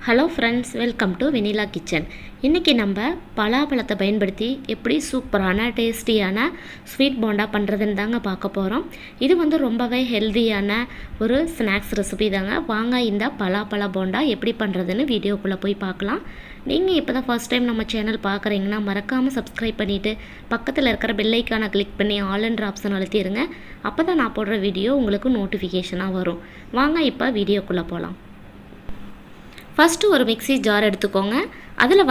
Hello friends, welcome to Vanilla Kitchen. இன்றைக்கி நம்ம பலாப்பழத்தை பயன்படுத்தி எப்படி சூப்பரான டேஸ்டியான ஸ்வீட் போண்டா பண்ணுறதுன்னு தாங்க பார்க்க போகிறோம். இது ரொம்பவே ஹெல்த்தியான ஒரு ஸ்நாக்ஸ் ரெசிபி தாங்க. வாங்க இந்த பலாப்பழ போண்டா எப்படி பண்ணுறதுன்னு வீடியோக்குள்ளே போய் பார்க்கலாம். நீங்கள் இப்போ தான் ஃபர்ஸ்ட் டைம் நம்ம சேனல் பார்க்குறீங்கன்னா மறக்காமல் சப்ஸ்கிரைப் பண்ணிவிட்டு பக்கத்தில் இருக்கிற பெல் ஐக்கானை கிளிக் பண்ணி ஆல் என்ற ஆப்ஷன் அழுத்திடுங்க. அப்போ தான் நான் போடுற வீடியோ உங்களுக்கு நோட்டிஃபிகேஷனாக வரும். வாங்க இப்போ வீடியோக்குள்ளே போகலாம். ஃபஸ்ட்டு ஒரு மிக்ஸி ஜார் எடுத்துக்கோங்க. அதில்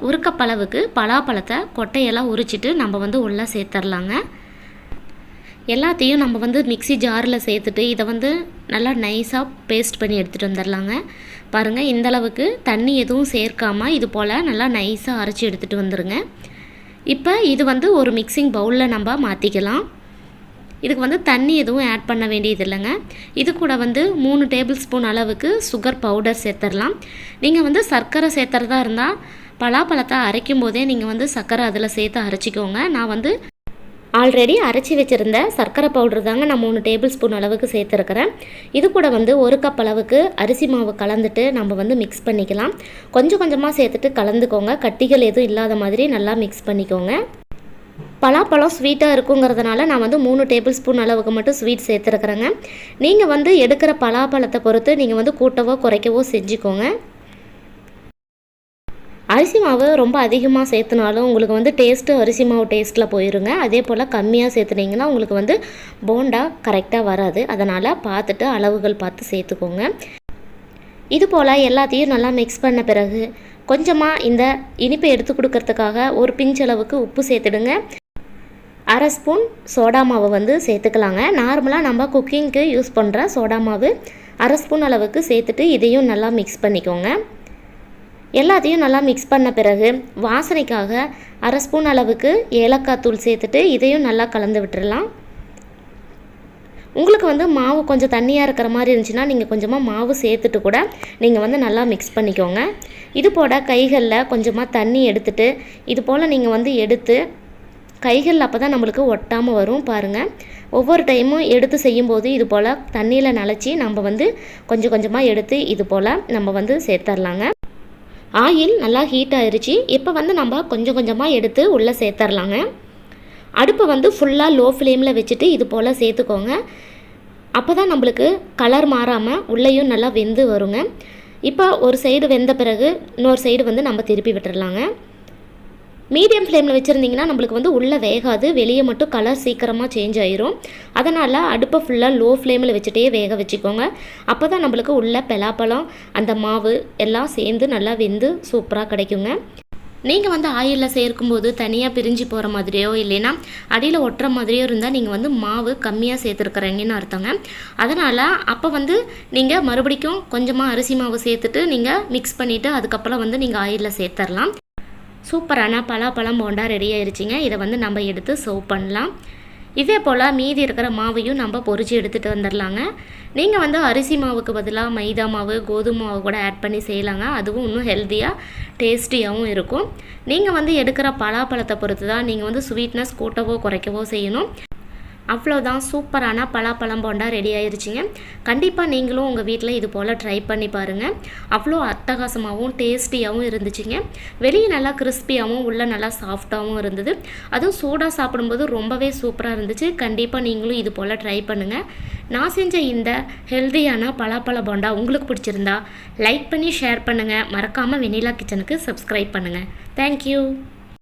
ஒரு கப் அளவுக்கு பலாப்பழத்தை கொட்டையெல்லாம் உரிச்சிட்டு நம்ம உள்ளே சேர்த்துடலாங்க. எல்லாத்தையும் நம்ம மிக்ஸி ஜாரில் சேர்த்துட்டு இதை நல்லா நைஸாக பேஸ்ட் பண்ணி எடுத்துகிட்டு வந்துடலாங்க. பாருங்கள், இந்தளவுக்கு தண்ணி எதுவும் சேர்க்காமல் இது போல் நல்லா நைஸாக அரைச்சி எடுத்துகிட்டு வந்துடுங்க. இப்போ இது ஒரு மிக்சிங் பவுலில் நம்ம மாற்றிக்கலாம். இதுக்கு தண்ணி எதுவும் ஆட் பண்ண வேண்டியது இல்லைங்க. இது கூட 3 டேபிள் ஸ்பூன் அளவுக்கு சுகர் பவுடர் சேர்த்துடலாம். நீங்கள் சர்க்கரை சேர்த்துறதா இருந்தால் பலாப்பழத்தை அரைக்கும் போதே நீங்கள் சர்க்கரை அதில் சேர்த்து அரைச்சிக்கோங்க. நான் ஆல்ரெடி அரைச்சி வச்சுருந்த சர்க்கரை பவுடர் தாங்க நான் 3 டேபிள் ஸ்பூன் அளவுக்கு சேர்த்துருக்கிறேன். இது கூட 1 கப் அளவுக்கு அரிசி மாவு கலந்துட்டு நம்ம மிக்ஸ் பண்ணிக்கலாம். கொஞ்சம் கொஞ்சமாக சேர்த்துட்டு கலந்துக்கோங்க. கட்டிகள் எதுவும் இல்லாத மாதிரி நல்லா மிக்ஸ் பண்ணிக்கோங்க. பலாப்பழம் ஸ்வீட்டாக இருக்குங்கிறதுனால நான் 3 டேபிள் ஸ்பூன் அளவுக்கு மட்டும் ஸ்வீட் சேர்த்துருக்குறேங்க. நீங்கள் எடுக்கிற பலாப்பழத்தை பொறுத்து நீங்கள் கூட்டவோ குறைக்கவோ செஞ்சுக்கோங்க. அரிசி மாவு ரொம்ப அதிகமாக சேர்த்துனாலும் உங்களுக்கு டேஸ்ட்டு அரிசி மாவு டேஸ்ட்டில் போயிருங்க. அதே போல் கம்மியாக சேர்த்துனீங்கன்னா உங்களுக்கு போண்டா கரெக்டாக வராது. அதனால் பார்த்துட்டு அளவுகள் பார்த்து சேர்த்துக்கோங்க. இது போல் எல்லாத்தையும் நல்லா மிக்ஸ் பண்ண பிறகு கொஞ்சமாக இந்த இனிப்பை எடுத்து கொடுக்கறதுக்காக ஒரு பிஞ்ச் அளவுக்கு உப்பு சேர்த்துடுங்க. 1/2 ஸ்பூன் சோடா மாவு சேர்த்துக்கலாங்க. நார்மலாக நம்ம குக்கிங்க்கு யூஸ் பண்ணுற சோடா மாவு 1/2 ஸ்பூன் அளவுக்கு சேர்த்துட்டு இதையும் நல்லா மிக்ஸ் பண்ணிக்கோங்க. எல்லாத்தையும் நல்லா மிக்ஸ் பண்ண பிறகு வாசனைக்காக 1/2 ஸ்பூன் அளவுக்கு ஏலக்காய் தூள் சேர்த்துட்டு இதையும் நல்லா கலந்து விட்டுடலாம். உங்களுக்கு மாவு கொஞ்சம் தண்ணியாக இருக்கிற மாதிரி இருந்துச்சுன்னா நீங்கள் கொஞ்சமாக மாவு சேர்த்துட்டு கூட நீங்கள் நல்லா மிக்ஸ் பண்ணிக்கோங்க. இது போல் கைகளில் கொஞ்சமாக தண்ணி எடுத்துட்டு இது போல் நீங்கள் எடுத்து கைகளில் அப்போ தான் நம்மளுக்கு ஒட்டாமல் வரும். பாருங்கள், ஒவ்வொரு டைமும் எடுத்து செய்யும்போது இது போல் தண்ணியில் நனைச்சி நம்ம கொஞ்சம் கொஞ்சமாக எடுத்து இது போல் நம்ம சேர்த்துடலாங்க. ஆயில் நல்லா ஹீட் ஆயிடுச்சு. இப்போ நம்ம கொஞ்சம் கொஞ்சமாக எடுத்து உள்ளே சேர்த்துடலாங்க. அடுப்பை ஃபுல்லாக லோ ஃப்ளேமில் வச்சுட்டு இது போல் சேர்த்துக்கோங்க. அப்போ தான் நம்மளுக்கு கலர் மாறாமல் உள்ளேயும் நல்லா வெந்து வருங்க. இப்போ ஒரு சைடு வெந்த பிறகு இன்னொரு சைடு நம்ம திருப்பி விட்டுடலாங்க. மீடியம் ஃப்ளேமில் வச்சுருந்திங்கன்னா நம்மளுக்கு உள்ளே வேகாது, வெளியே மட்டும் கலர் சீக்கிரமாக சேஞ்ச் ஆயிரும். அதனால் அடுப்பை ஃபுல்லாக லோ ஃப்ளேமில் வச்சுட்டே வேக வச்சுக்கோங்க. அப்போ தான் நம்மளுக்கு உள்ள பலாப்பழம் அந்த மாவு எல்லாம் சேர்ந்து நல்லா வெந்து சூப்பராக கிடைக்குங்க. நீங்கள் ஆயிலில் சேர்க்கும்போது தனியாக பிரிஞ்சு போகிற மாதிரியோ இல்லைன்னா அடியில் ஒட்டுற மாதிரியோ இருந்தால் நீங்கள் மாவு கம்மியாக சேர்த்துருக்குறீங்கன்னு அர்த்தங்க. அதனால் அப்போ நீங்கள் மறுபடிக்கும் கொஞ்சமாக அரிசி மாவு சேர்த்துட்டு நீங்கள் மிக்ஸ் பண்ணிவிட்டு அதுக்கப்புறம் நீங்கள் ஆயிலில் சேர்த்துடலாம். சூப்பரான பலாப்பழம் போண்டா ரெடி ஆயிடுச்சிங்க. இதை நம்ம எடுத்து சர்வ் பண்ணலாம். இதே போல் மீதி இருக்கிற மாவையும் நம்ம பொரிச்சு எடுத்துகிட்டு வந்துடலாங்க. நீங்கள் அரிசி மாவுக்கு பதிலாக மைதா மாவு கோதுமை மாவு கூட ஆட் பண்ணி செய்யலாங்க. அதுவும் இன்னும் ஹெல்த்தியாக டேஸ்டியாகவும் இருக்கும். நீங்கள் எடுக்கிற பலாப்பழத்தை பொறுத்து தான் நீங்கள் ஸ்வீட்னஸ் கூட்டவோ குறைக்கவோ செய்யணும். அவ்வளோதான், சூப்பரான பலாப்பழம் போண்டா ரெடி ஆயிடுச்சிங்க. கண்டிப்பாக நீங்களும் உங்கள் வீட்டில் இது போல் ட்ரை பண்ணி பாருங்கள். அவ்வளோ அட்டகாசமாகவும் டேஸ்டியாகவும் இருந்துச்சுங்க. வெளியே நல்லா கிறிஸ்பியாகவும் உள்ளே நல்லா சாஃப்டாகவும் இருந்தது. அதுவும் சூடாக சாப்பிடும்போது ரொம்பவே சூப்பராக இருந்துச்சு. கண்டிப்பாக நீங்களும் இது போல் ட்ரை பண்ணுங்கள். நான் செஞ்ச இந்த ஹெல்த்தியான பலாப்பழ போண்டா உங்களுக்கு பிடிச்சிருந்தா லைக் பண்ணி ஷேர் பண்ணுங்கள். மறக்காமல் வெனிலா கிச்சனுக்கு சப்ஸ்கிரைப் பண்ணுங்கள். தேங்க்யூ.